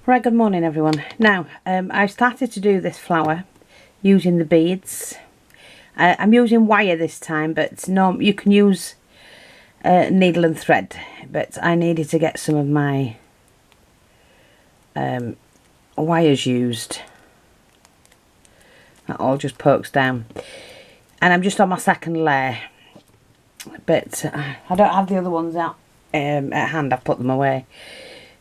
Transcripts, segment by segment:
Right, good morning everyone. Now, I've started to do this flower using the beads. I'm using wire this time, but no, you can use needle and thread. But I needed to get some of my wires used. That all just pokes down. And I'm just on my second layer. But I don't have the other ones out at hand, I've put them away.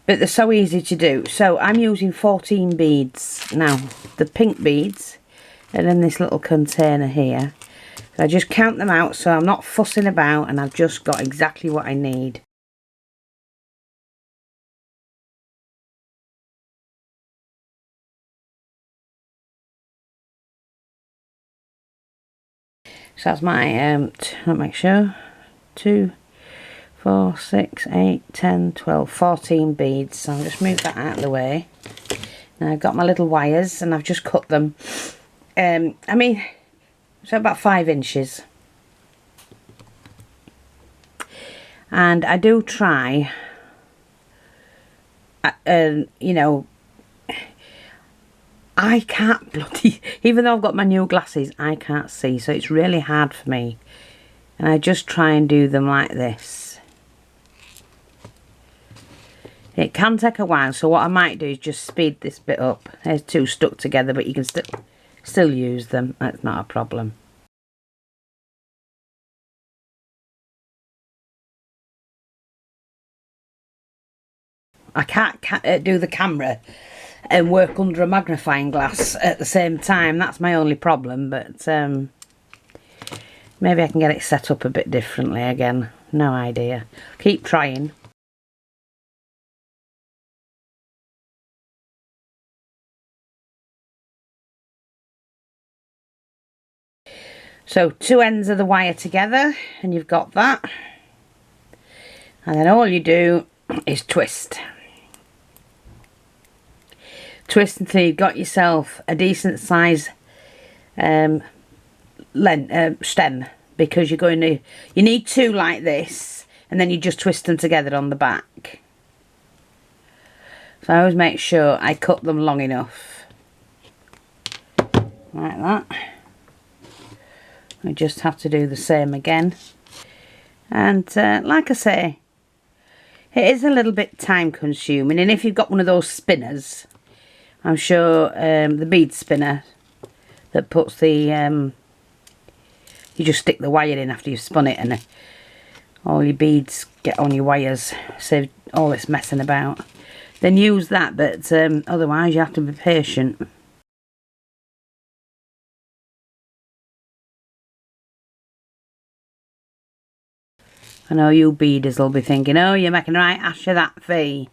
But they're so easy to do. So I'm using 14 beads. Now, the pink beads are in this little container here. So I just count them out so I'm not fussing about and I've just got exactly what I need. So that's my, let me make sure, 2, 4, 6, 8, 10, 12, 14 beads. So I'll just move that out of the way. Now I've got my little wires and I've just cut them. I mean, so about 5 inches. And I do try, you know, I can't bloody, even though I've got my new glasses, I can't see. So it's really hard for me. And I just try and do them like this. It can take a while, so what I might do is just speed this bit up. There's 2 stuck together, but you can still use them. That's not a problem. I can't do the camera and work under a magnifying glass at the same time. That's my only problem, but maybe I can get it set up a bit differently again. No idea. Keep trying. So 2 ends of the wire together and you've got that. And then all you do is twist. Twist until you've got yourself a decent size stem, because you're going to, you need 2 like this and then you just twist them together on the back. So I always make sure I cut them long enough like that. I just have to do the same again. And like I say, it is a little bit time consuming, and if you've got one of those spinners, I'm sure the bead spinner that puts the you just stick the wire in after you've spun it and all your beads get on your wires, save all this messing about, then use that. But otherwise you have to be patient. I know you beaders will be thinking, oh, you're making a right ash of that fee.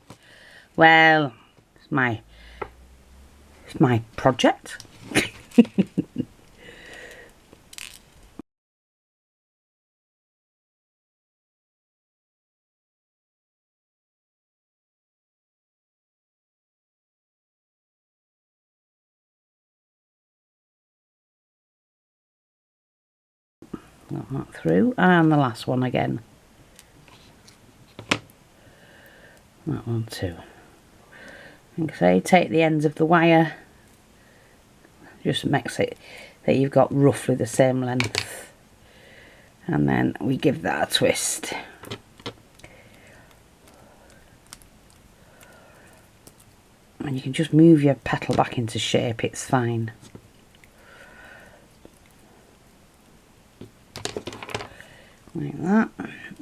Well, it's my project. Got that through, and the last one again. That one too. Like I say, take the ends of the wire, just makes it that you've got roughly the same length, and then we give that a twist. And you can just move your petal back into shape, it's fine. Like that,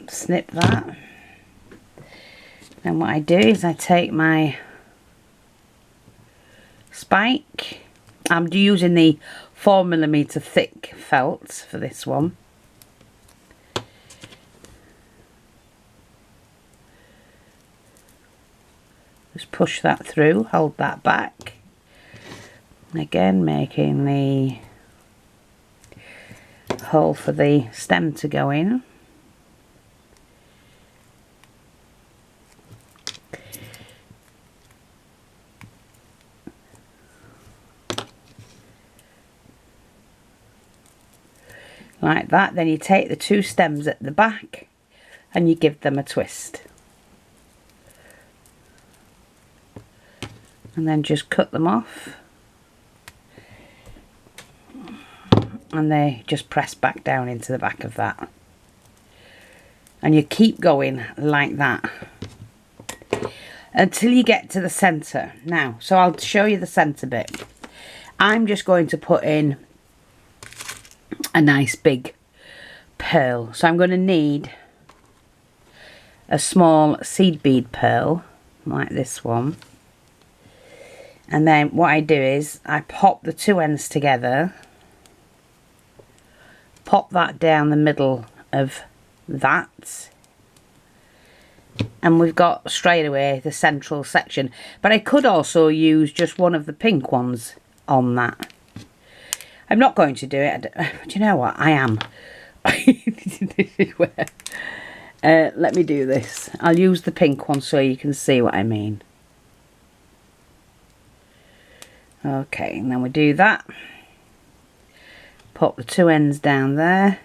snip that. Then what I do is I take my spike. I'm using the 4mm thick felt for this one. Just push that through, hold that back. Again, making the hole for the stem to go in. Like that. Then you take the 2 stems at the back and you give them a twist. and then just cut them off, and they just press back down into the back of that, and you keep going like that until you get to the center. Now, so I'll show you the center bit. I'm just going to put in a nice big pearl, so I'm going to need a small seed bead pearl like this one, and then what I do is I pop the two ends together, pop that down the middle of that, and we've got straight away the central section. But I could also use just one of the pink ones on that. I'm not going to do it. Do you know what? I am. Let me do this. I'll use the pink one so you can see what I mean. Okay, and then we do that. Pop the two ends down there.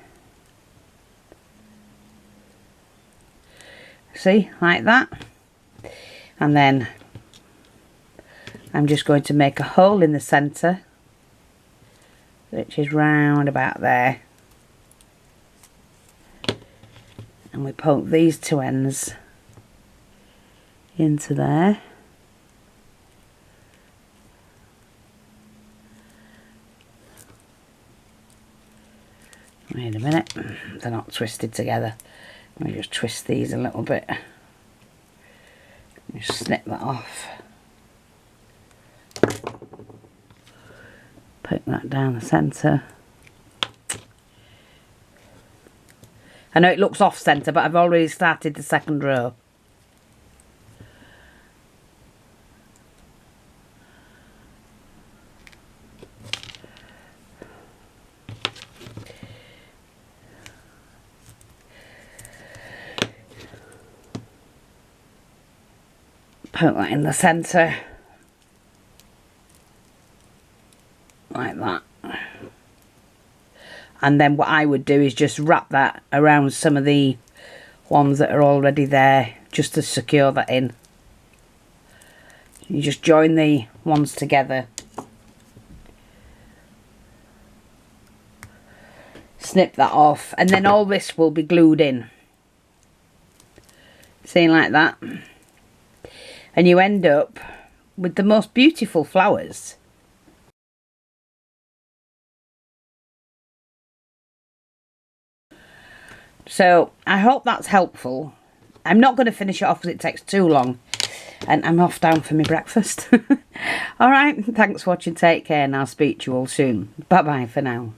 See, like that. And then I'm just going to make a hole in the centre, which is round about there. And we poke these two ends into there. Wait a minute, they're not twisted together. Let me just twist these a little bit. Just snip that off. Poke that down the centre. I know it looks off centre, but I've already started the second row. Put that in the centre, like that. And then what I would do is just wrap that around some of the ones that are already there, just to secure that in. You just join the ones together, snip that off, and then all this will be glued in. See, like that. And you end up with the most beautiful flowers. So I hope that's helpful. I'm not going to finish it off because it takes too long, and I'm off down for my breakfast. Alright, thanks for watching, take care, and I'll speak to you all soon. Bye bye for now.